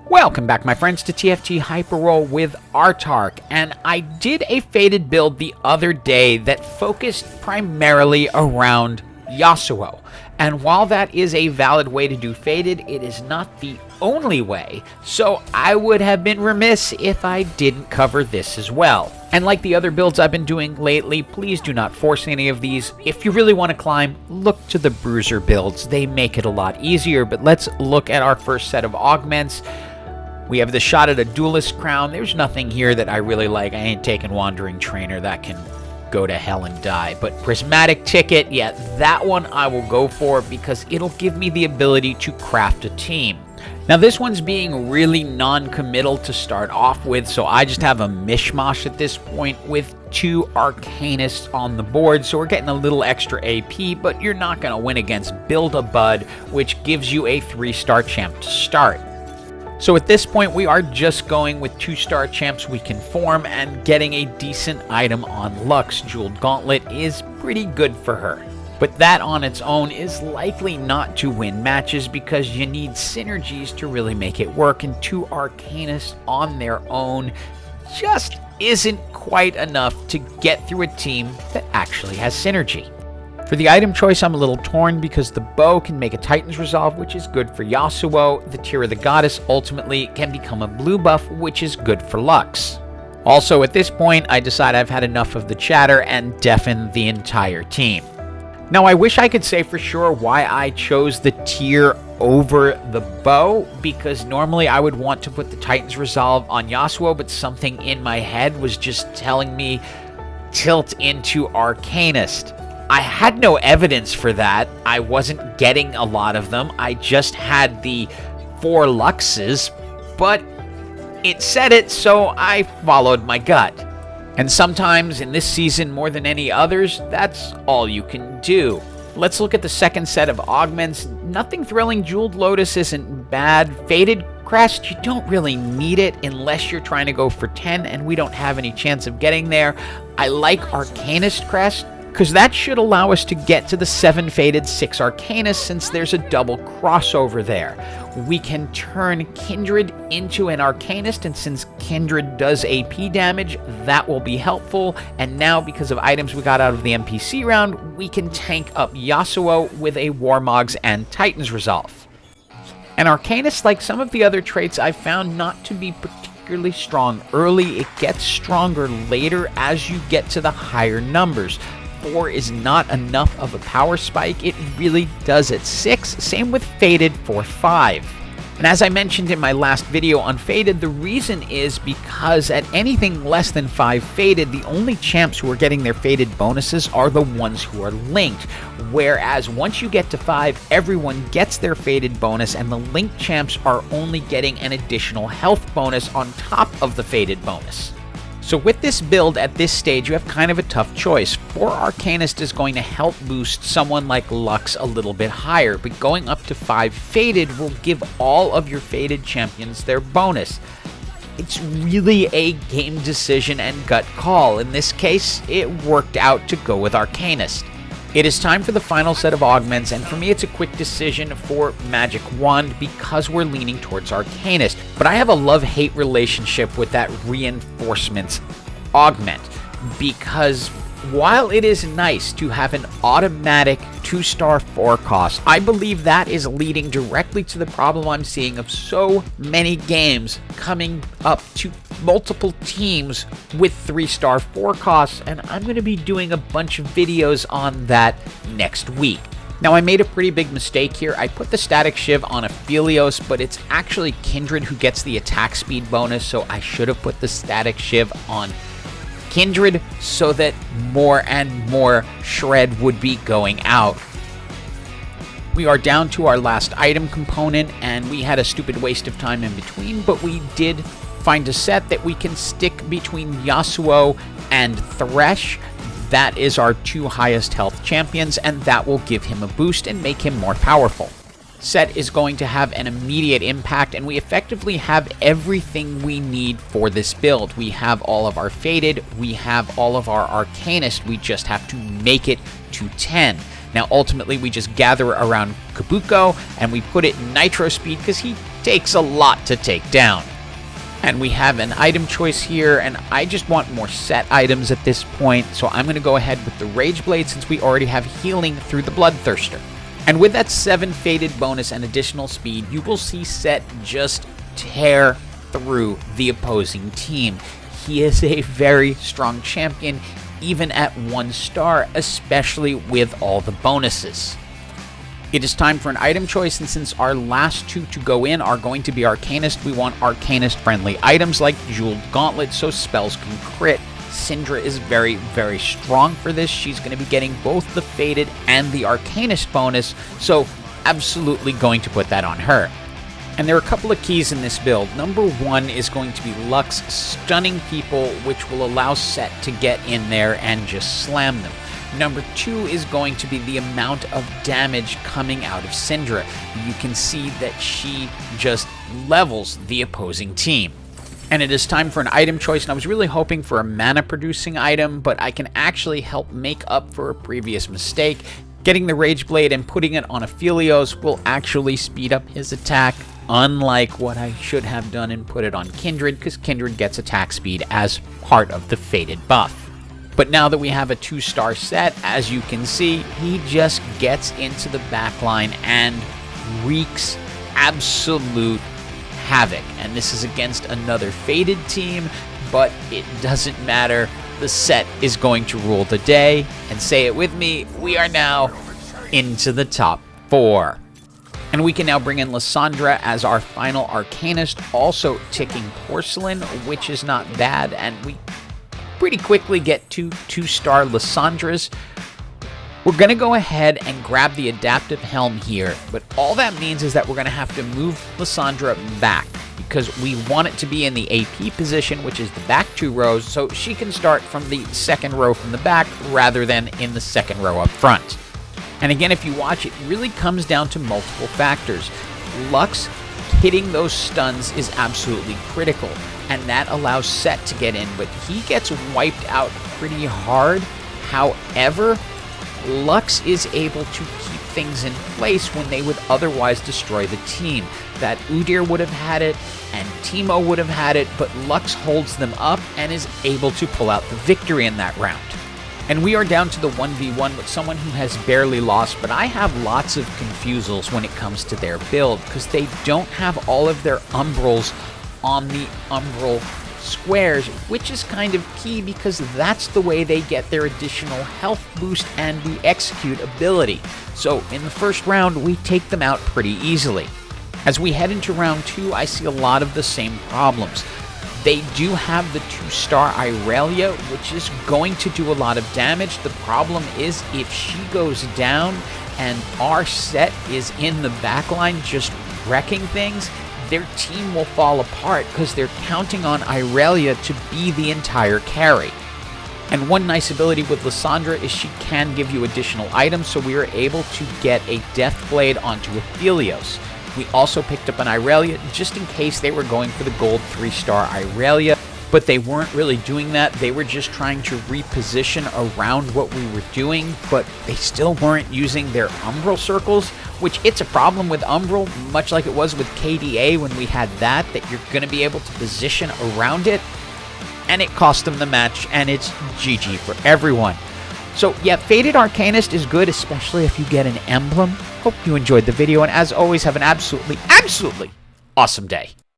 Welcome back, my friends, to TFT Hyper Roll with Autarch, and I did a Faded build the other day that focused primarily around Yasuo. And while that is a valid way to do Faded, it is not the only way, so I would have been remiss if I didn't cover this as well. And like the other builds I've been doing lately, please do not force any of these. If you really want to climb, look to the Bruiser builds. They make it a lot easier, but let's look at our first set of augments. We have the shot at a Duelist Crown. There's nothing here that I really like. I ain't taking Wandering Trainer. That can go to hell and die. But Prismatic Ticket, yeah, that one I will go for because it'll give me the ability to craft a team. Now this one's being really non-committal to start off with, so I just have a mishmash at this point with 2 Arcanists on the board, so we're getting a little extra AP, but you're not going to win against Build-A-Bud, which gives you a 3-star champ to start. So at this point, we are just going with 2-star champs we can form, and getting a decent item on Lux. Jeweled Gauntlet is pretty good for her. But that on its own is likely not to win matches because you need synergies to really make it work, and 2 Arcanists on their own just isn't quite enough to get through a team that actually has synergy. For the item choice, I'm a little torn because the bow can make a Titan's Resolve, which is good for Yasuo. The Tear of the Goddess ultimately can become a blue buff, which is good for Lux. Also, at this point, I decide I've had enough of the chatter and deafen the entire team. Now, I wish I could say for sure why I chose the Tear over the bow, because normally I would want to put the Titan's Resolve on Yasuo, but something in my head was just telling me tilt into Arcanist. I had no evidence for that. I wasn't getting a lot of them. I just had the 4 Luxes, but it said it, so I followed my gut. And sometimes in this season, more than any others, that's all you can do. Let's look at the second set of augments. Nothing thrilling. Jeweled Lotus isn't bad. Faded Crest, you don't really need it unless you're trying to go for 10, and we don't have any chance of getting there. I like Arcanist Crest, because that should allow us to get to the 7 Faded 6 Arcanists, since there's a double crossover there. We can turn Kindred into an Arcanist, and since Kindred does AP damage, that will be helpful. And now, because of items we got out of the NPC round, we can tank up Yasuo with a Warmogs and Titan's Resolve. An Arcanist, like some of the other traits, I've found not to be particularly strong early. It gets stronger later as you get to the higher numbers. 4 is not enough of a power spike. It really does at 6. Same with Faded for 5. And as I mentioned in my last video on Faded, the reason is because at anything less than 5 Faded, the only champs who are getting their Faded bonuses are the ones who are linked. Whereas once you get to 5, everyone gets their Faded bonus, and the linked champs are only getting an additional health bonus on top of the Faded bonus. So with this build at this stage, you have kind of a tough choice. 4 Arcanist is going to help boost someone like Lux a little bit higher, but going up to 5 Faded will give all of your Faded champions their bonus. It's really a game decision and gut call. In this case, it worked out to go with Arcanist. It is time for the final set of augments, and for me it's a quick decision for Magic Wand because we're leaning towards Arcanist. But I have a love-hate relationship with that Reinforcements augment, because while it is nice to have an automatic 2-star 4 cost, I believe that is leading directly to the problem I'm seeing of so many games coming up to multiple teams with 3-star 4 costs, and I'm going to be doing a bunch of videos on that next week. Now, I made a pretty big mistake here. I put the Static Shiv on Aphelios, but it's actually Kindred who gets the attack speed bonus, so I should have put the Static Shiv on Kindred so that more and more shred would be going out. We are down to our last item component, and we had a stupid waste of time in between, but we did find a set that we can stick between Yasuo and Thresh. That is our 2 highest health champions, and that will give him a boost and make him more powerful. Set is going to have an immediate impact, and we effectively have everything we need for this build. We have all of our Faded, we have all of our Arcanist, we just have to make it to 10. Now, ultimately, we just gather around Kabuko, and we put it in Nitro Speed because he takes a lot to take down. And we have an item choice here, and I just want more set items at this point, so I'm going to go ahead with the Rage Blade since we already have healing through the Bloodthirster. And with that 7 Faded bonus and additional speed, you will see Set just tear through the opposing team. He is a very strong champion, even at 1 star, especially with all the bonuses. It is time for an item choice, and since our last 2 to go in are going to be Arcanist, we want Arcanist-friendly items like Jeweled Gauntlet so spells can crit. Syndra is very, very strong for this. She's going to be getting both the Faded and the Arcanist bonus, so absolutely going to put that on her. And there are a couple of keys in this build. Number 1 is going to be Lux stunning people, which will allow Set to get in there and just slam them. Number 2 is going to be the amount of damage coming out of Syndra. You can see that she just levels the opposing team. And it is time for an item choice, and I was really hoping for a mana-producing item, but I can actually help make up for a previous mistake. Getting the Rage Blade and putting it on Aphelios will actually speed up his attack, unlike what I should have done and put it on Kindred, because Kindred gets attack speed as part of the Faded buff. But now that we have a 2-star Set, as you can see, he just gets into the backline and wreaks absolute havoc. And this is against another Faded team, but it doesn't matter. The Set is going to rule the day. And say it with me, we are now into the top 4. And we can now bring in Lysandra as our final Arcanist, also ticking Porcelain, which is not bad, and we pretty quickly get 2-star Lysandras. We're going to go ahead and grab the Adaptive Helm here, but all that means is that we're going to have to move Lysandra back because we want it to be in the AP position, which is the back 2 rows, so she can start from the 2nd row from the back rather than in the 2nd row up front. And again, if you watch, it really comes down to multiple factors. Lux hitting those stuns is absolutely critical, and that allows Set to get in, but he gets wiped out pretty hard. However, Lux is able to keep things in place when they would otherwise destroy the team. That Udyr would have had it, and Teemo would have had it, but Lux holds them up and is able to pull out the victory in that round. And we are down to the 1v1 with someone who has barely lost, but I have lots of confusals when it comes to their build, because they don't have all of their Umbrals on the Umbral squares, which is kind of key because that's the way they get their additional health boost and the execute ability. So in the first round, we take them out pretty easily. As we head into round 2, I see a lot of the same problems. They do have the 2-star Irelia, which is going to do a lot of damage. The problem is if she goes down and our Set is in the backline just wrecking things, their team will fall apart because they're counting on Irelia to be the entire carry. And one nice ability with Lysandra is she can give you additional items, so we are able to get a Death Blade onto Aphelios. We also picked up an Irelia just in case they were going for the gold 3-star Irelia, but they weren't really doing that. They were just trying to reposition around what we were doing, but they still weren't using their Umbral circles, which it's a problem with Umbral, much like it was with KDA when we had that you're going to be able to position around it, and it cost them the match, and it's GG for everyone. So yeah, Faded Arcanist is good, especially if you get an emblem. Hope you enjoyed the video, and as always, have an absolutely awesome day.